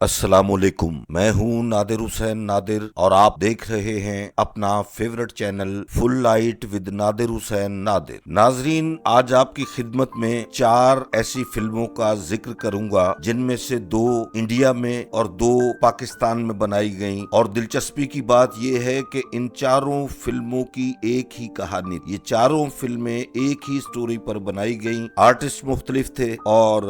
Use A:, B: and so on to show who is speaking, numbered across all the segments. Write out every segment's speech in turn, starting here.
A: अस्सलामुअलैकुम। मैं हूं नादिर हुसैन नादिर और आप देख रहे हैं अपना favourite channel full light with Nadir Hussain Nadir. नाजरीन, आज आपकी खिदमत में 4 ऐसी फिल्मों का जिक्र करूंगा जिनमें से 2 इंडिया में और 2 पाकिस्तान में बनाई गईं। और दिलचस्पी की बात यह है कि इन चारों फिल्मों की एक ही कहानी, ये चारों फिल्में एक ही स्टोरी पर बनाई गईं। आर्टिस्ट मुख्तलिफ थे और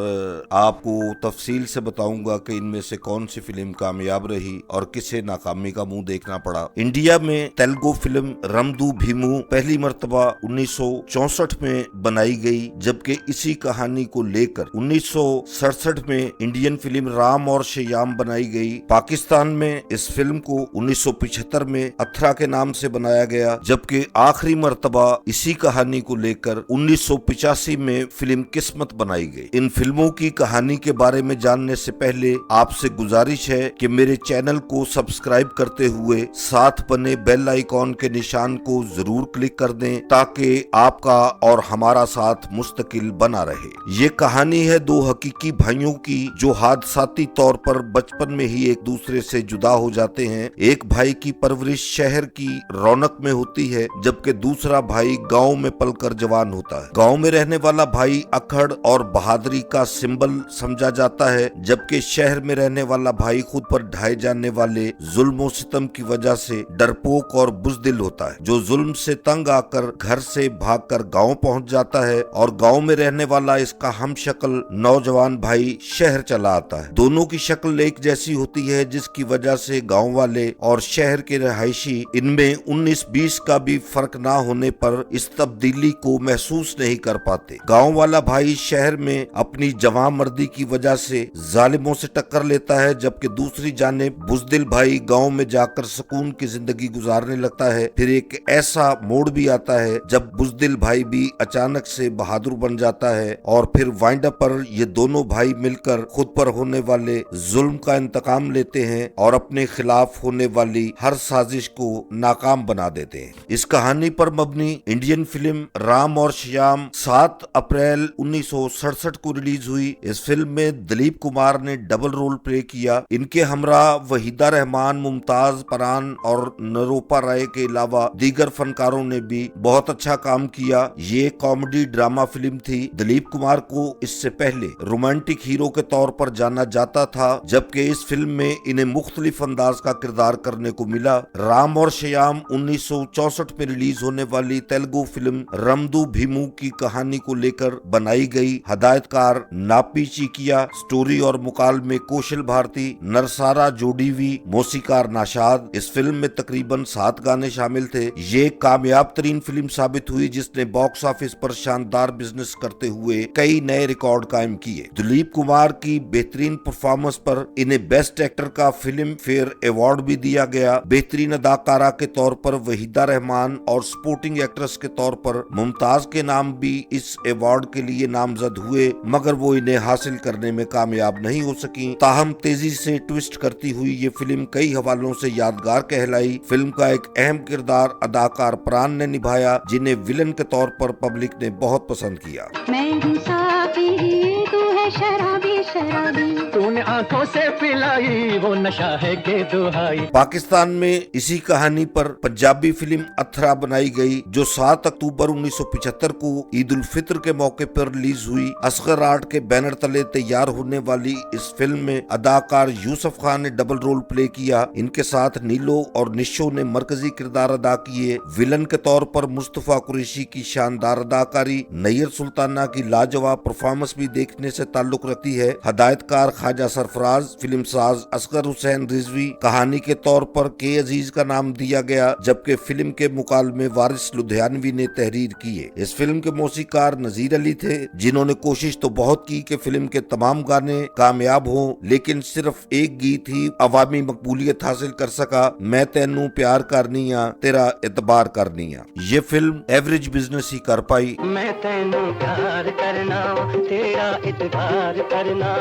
A: आपको तफसील से बताऊंगा कि इनमें से कौन सी फिल्म कामयाब रही और किसे नाकामी का मुंह देखना पड़ा। इंडिया में तेलुगु फिल्म रमदू भीमू पहली मर्तबा 1964 में बनाई गई, जबकि इसी कहानी को लेकर 1967 में इंडियन फिल्म राम और श्याम बनाई गई। पाकिस्तान में इस फिल्म को 1975 में अथरा के नाम से बनाया गया, जबकि आखिरी मर्तबा इसी कहानी को लेकर 1985 में फिल्म किस्मत बनाई गई। इन फिल्मों की कहानी के बारे में जानने से पहले आपसे गुजारिश है कि मेरे चैनल को सब्सक्राइब करते हुए साथ बने बेल आइकॉन के निशान को जरूर क्लिक कर दें ताकि आपका और हमारा साथ मुस्तकिल बना रहे। ये कहानी है 2 हकीकी भाइयों की जो हादसाती तौर पर बचपन में ही एक दूसरे से जुदा हो जाते हैं। एक भाई की परवरिश शहर की रौनक में होती है, जबकि दूसरा भाई गाँव में पलकर जवान होता है। गाँव में रहने वाला भाई अखड़ और बहादुरी का सिंबल समझा जाता है, जबकि शहर में रहने वाला भाई खुद पर ढाए जाने वाले जुल्म सितम की वजह से डरपोक और बुज़दिल होता है, जो जुल्म से तंग आकर घर से भागकर गांव पहुंच जाता है। और गांव में रहने वाला इसका हमशक्ल नौजवान भाई शहर चला आता है। दोनों की शक्ल एक जैसी होती है, जिसकी वजह से गांव वाले और शहर के रहायशी इनमें 19-20 का भी फर्क ना होने पर इस तब्दीली को महसूस नहीं कर पाते। गाँव वाला भाई शहर में अपनी जवां मर्दी की वजह से जालिमों से टक्कर लेता है, जबकि दूसरी जानिब बुज़दिल भाई गांव में जाकर सुकून की जिंदगी गुजारने लगता है। फिर एक ऐसा मोड़ भी आता है जब बुज़दिल भाई भी अचानक से बहादुर बन जाता है और फिर वाइंड अप पर ये दोनों भाई मिलकर खुद पर होने वाले जुल्म का इंतकाम लेते हैं और अपने खिलाफ होने वाली हर साजिश को नाकाम बना देते हैं। इस कहानी पर मबनी इंडियन फिल्म राम और श्याम 7 अप्रैल 1967 को रिलीज हुई। इस फिल्म में दिलीप कुमार ने डबल रोल प्ले किया। इनके हमरा वहीदा रहमान, मुमताज परान और नरोपा राय के अलावा दीगर फनकारों ने भी बहुत अच्छा काम किया। ये कॉमेडी ड्रामा फिल्म थी। दिलीप कुमार को इससे पहले रोमांटिक हीरो के तौर पर जाना जाता था, जबकि इस फिल्म में इन्हें मुख्तलिफ अंदाज का किरदार करने को मिला। राम और श्याम 1964 में रिलीज होने वाली तेलुगु फिल्म रमदू भीमू की कहानी को लेकर बनाई गई। हदायतकार नापी चिकिया, स्टोरी और मुकाल में कौशल भारती, नरसारा जोडीवी, मौसीकार नाशाद। इस फिल्म में तकरीबन 7 गाने शामिल थे। ये कामयाब तरीन फिल्म साबित हुई जिसने बॉक्स ऑफिस पर शानदार बिजनेस करते हुए कई नए रिकॉर्ड कायम किए। दिलीप कुमार की बेहतरीन परफॉर्मेंस पर इन्हें बेस्ट एक्टर का फिल्म फेयर अवार्ड भी दिया गया। बेहतरीन अदाकारा के तौर पर वहीदा रहमान और सपोर्टिंग एक्ट्रेस के तौर पर मुमताज के नाम भी इस अवार्ड के लिए नामजद हुए, मगर वो इन्हें हासिल करने में कामयाब नहीं हो सकी। ताहम तेजी से ट्विस्ट करती हुई ये फिल्म कई हवालों से यादगार कहलाई। फिल्म का एक अहम किरदार अदाकार प्राण ने निभाया, जिन्हें विलन के तौर पर पब्लिक ने बहुत पसंद किया।
B: मैं हूँ साकी, तू है शराबी शराबी,
C: तूने आंखों से पिलाई वो नशा है के दुहाई।
A: पाकिस्तान में इसी कहानी पर पंजाबी फिल्म अथरा बनाई गई, जो 7 अक्टूबर 1975 को ईद उल फित्र के मौके पर रिलीज हुई। असगर आर्ट के बैनर तले तैयार होने वाली इस फिल्म में अदाकार यूसुफ खान ने डबल रोल प्ले किया। इनके साथ नीलो और निशो ने मरकजी किरदार अदा किए। विलन के तौर पर मुस्तफा कुरैशी की शानदार अदाकारी, नैयर सुल्ताना की लाजवाब परफॉर्मेंस भी देखने से ताल्लुक रखती है। हदायतकार ख्वाजा सरफराज, फिल्म साज असगर हुसैन रिजवी। कहानी के तौर पर के अजीज का नाम दिया गया, जबकि फिल्म के मुकाल में वारिस लुधियानवी ने तहरीर की है। इस फिल्म के मौसीकार नजीर अली थे, जिन्होंने कोशिश तो बहुत की कि फिल्म के तमाम गाने कामयाब हों, लेकिन सिर्फ एक गीत ही अवामी मकबूलियत हासिल कर सका, मैं तेनू प्यार करनीया तेरा एतबार करनीया। ये फिल्म एवरेज बिजनेस ही कर पाई।
C: मैं तेनू प्यार करना तेरा इतबार करना,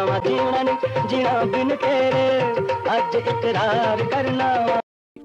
C: जीना बिन तेरे अज इकरार करना।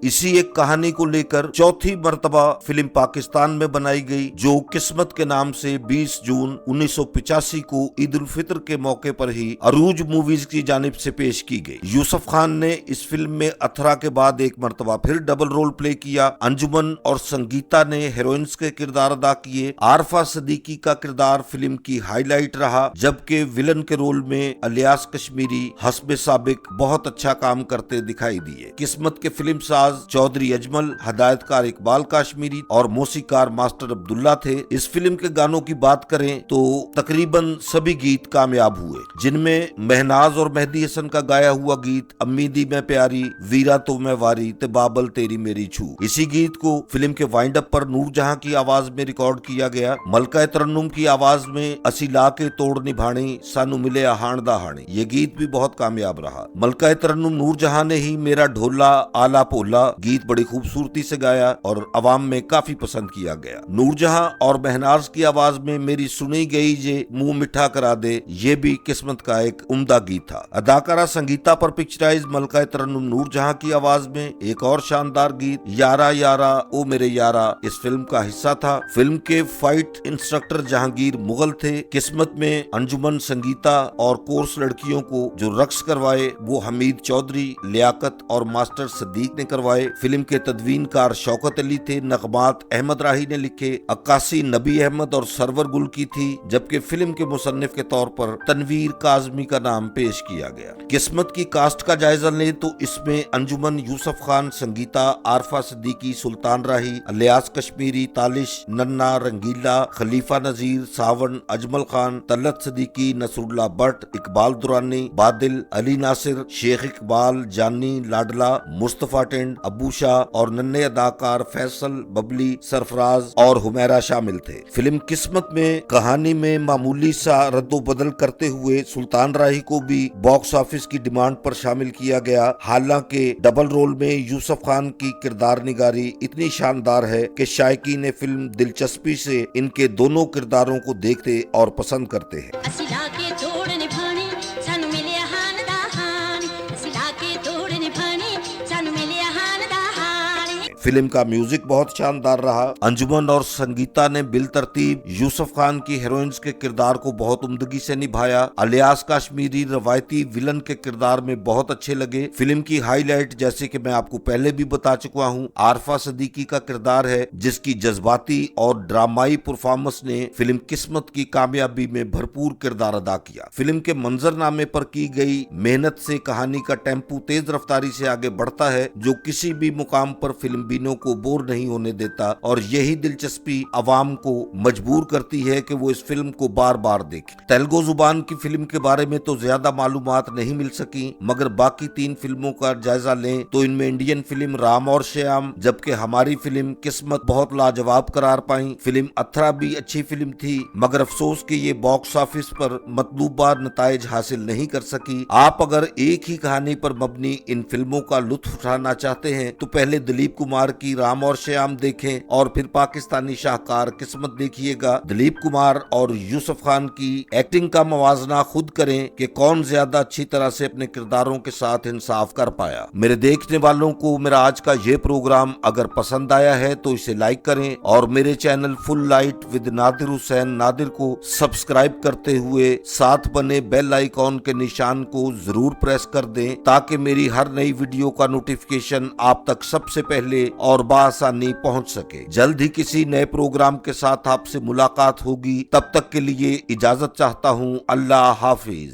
A: इसी एक कहानी को लेकर चौथी मर्तबा फिल्म पाकिस्तान में बनाई गई, जो किस्मत के नाम से 20 जून 1985 को ईद उल फितर के मौके पर ही अरूज मूवीज की जानिब से पेश की गई। यूसुफ खान ने इस फिल्म में अथरा के बाद एक मर्तबा फिर डबल रोल प्ले किया। अंजुमन और संगीता ने हीरोइंस के किरदार अदा किए। आरफा सदीकी का किरदार फिल्म की हाईलाइट रहा, जबकि विलन के रोल में इलियास कश्मीरी हस्बे साबिक बहुत अच्छा काम करते दिखाई दिए। किस्मत के फिल्म साज चौधरी अजमल, हदायतकार इकबाल काश्मीरी और मौसीकार मास्टर अब्दुल्ला थे। इस फिल्म के गानों की बात करें तो तकरीबन सभी गीत कामयाब हुए, जिनमें महनाज और मेहदी हसन का गाया हुआ गीत अम्मी दी मैं प्यारी, वीरा तो मैं वारी, ते बाबल तेरी मेरी छू। इसी गीत को फिल्म के वाइंड अप पर नूर जहां की आवाज में रिकॉर्ड किया गया। मलका तरन्नुम की आवाज में असी ला के तोड़ निभानी, सानू मिले हाण दा हाणी, ये गीत भी बहुत कामयाब रहा। मलका तरन्नुम नूर जहां ने ही मेरा ढोला आला पोला गीत बड़ी खूबसूरती से गाया और अवाम में काफी पसंद किया गया। नूर जहां और महनाज की आवाज में मेरी सुनी गई जे मुंह मिठा करा दे, ये भी किस्मत का एक उम्दा गीत था। अदाकारा संगीता पर पिक्चराइज मलका तरन्नुम नूर जहां की आवाज में एक और शानदार गीत यारा यारा ओ मेरे यारा इस फिल्म का हिस्सा था। फिल्म के फाइट इंस्ट्रक्टर जहांगीर मुगल थे। किस्मत में अंजुमन, संगीता और कोर्स लड़कियों को जो रक्स करवाए वो हमीद चौधरी, लियाकत और मास्टर सदीक ने करवाए। फिल्म के तदवीनकार शौकत अली थे। नगमात अहमद राही ने लिखे। अक्कासी नबी अहमद और सरवर गुल की थी, जबकि फिल्म के मुसन्निफ के तौर पर तनवीर काजमी का नाम पेश किया गया। किस्मत की कास्ट का जायजा लें तो इसमें अंजुमन, यूसुफ खान, संगीता, आरफा सदीकी, सुल्तान राही, इलियास कश्मीरी, तालिश, नन्ना, रंगीला, खलीफा नजीर, सावन, अजमल खान, तलत सदीकी, नसरुल्लाह भट्ट, इकबाल दुरानी, बादिल, अली नासिर, शेख इकबाल, जानी, लाडला, मुस्तफा टेंड, अबू शाह और नन्हे अदाकार फैसल, बबली, सरफराज और हुमैरा शामिल थे। फिल्म किस्मत में कहानी में मामूली सा रद्दोबदल करते हुए सुल्तान राही को भी बॉक्स ऑफिस की डिमांड पर शामिल किया गया। हालांकि डबल रोल में यूसुफ खान की किरदार निगारी इतनी शानदार है कि शायकीन फिल्म दिलचस्पी से इनके दोनों किरदारों को देखते और पसंद करते हैं।
B: ਅਸੀਂ ਲਾ ਕੇ ਤੋੜ ਨਿਭਾਣੀ ਸਾਨੂੰ ਮਿਲਿਆ ਹਾਨ ਦਾ ਹਾਨ ਅਸੀਂ ਲਾ ਕੇ ਤੋੜ ਨਿਭਾਣੀ ਸਾਨੂੰ ਮਿਲਿਆ ਹਾਨ ਦਾ ਹਾਨ।
A: फिल्म का म्यूजिक बहुत शानदार रहा। अंजुमन और संगीता ने बिल तरतीब यूसुफ खान की हीरोइंस के किरदार को बहुत उम्दगी से निभाया। इलियास कश्मीरी रवायती विलन के किरदार में बहुत अच्छे लगे। फिल्म की हाईलाइट, जैसे कि मैं आपको पहले भी बता चुका हूँ, आरफा सदीकी का किरदार है, जिसकी जज्बाती और ड्रामाई परफॉर्मेंस ने फिल्म किस्मत की कामयाबी में भरपूर किरदार अदा किया। फिल्म के मंजरनामे पर की गई मेहनत से कहानी का टेम्पो तेज रफ्तारी से आगे बढ़ता है, जो किसी भी मुकाम पर फिल्म बीनों को बोर नहीं होने देता और यही दिलचस्पी अवाम को मजबूर करती है कि वो इस फिल्म को बार बार देखें। तेलुगु जुबान की फिल्म के बारे में तो ज्यादा मालूमात नहीं मिल सकी, मगर बाकी 3 फिल्मों का जायजा लें तो इनमें इंडियन फिल्म राम और श्याम, जबकि हमारी फिल्म किस्मत बहुत लाजवाब करार पाई। फिल्म अथरा भी अच्छी फिल्म थी, मगर अफसोस कि ये बॉक्स ऑफिस पर मतलूबा नताइज हासिल नहीं कर सकी। आप अगर एक ही कहानी पर मबनी इन फिल्मों का लुत्फ उठाना चाहते हैं तो पहले दिलीप कुमार की राम और श्याम देखें और फिर पाकिस्तानी शाहकार किस्मत देखिएगा। दिलीप कुमार और यूसुफ खान की एक्टिंग का मवाजना खुद करें कि कौन ज्यादा अच्छी तरह से अपने किरदारों के साथ इंसाफ कर पाया। मेरे देखने वालों को मेरा आज का ये प्रोग्राम अगर पसंद आया है तो इसे लाइक करें और मेरे channel full light with Nadir Hussain Nadir को सब्सक्राइब करते हुए साथ बने बेल आइकॉन के निशान को जरूर प्रेस कर दें, ताकि मेरी हर नई वीडियो का नोटिफिकेशन आप तक सबसे पहले और बासानी पहुंच सके। जल्द ही किसी नए प्रोग्राम के साथ आपसे मुलाकात होगी। तब तक के लिए इजाजत चाहता हूं। अल्लाह हाफिज।